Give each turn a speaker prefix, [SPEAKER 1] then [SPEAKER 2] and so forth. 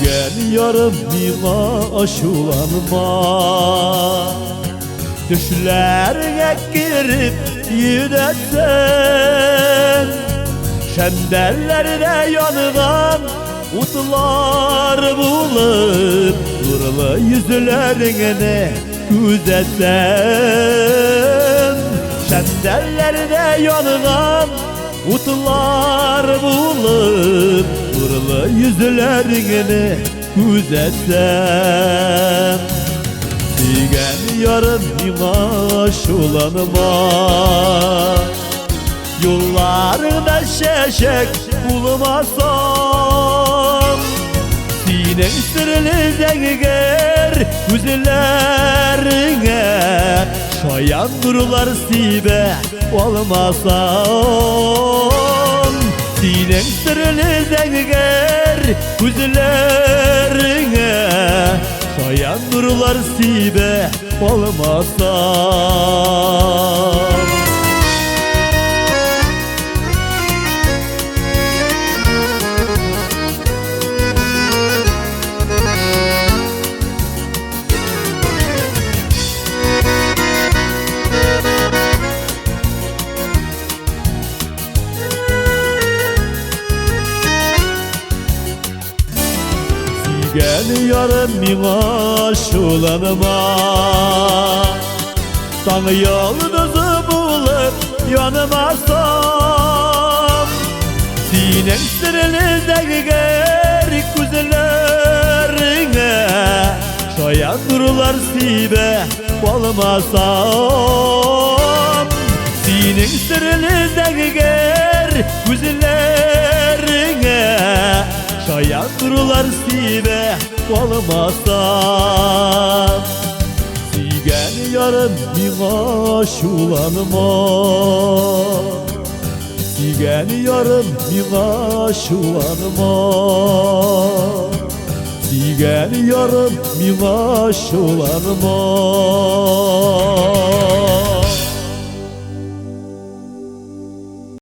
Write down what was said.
[SPEAKER 1] Gel yarım mima aşulanma, düşlerine girip yüdetsen, şenderlerde yanılan utlar bulup nurlu yüzlerine gözetsen. Şenderlerde yanılan utlar bulup nurlu yüzlerine gözetsen. Digen yarım imaş olanıma, yollarında şeşek bulmasam, sinen sırlı zengiger yüzlerine şayan durular sibe olmasam. Sinen sırlı zengiger yüzlerine şayan durular sibe olmasam. Gel yarım mimaş olanıma, sana yıldızı bulup yanımasam, sinen sırlı zengiger güzellerine şayan durular sibe olmasam. Sinen sırlı zengiger güzellerine şayan durular sibe olmasam. Sigen yarım mimaş ulanıma, sigen yarım mimaş ulanıma, sigen yarım mimaş ulanıma.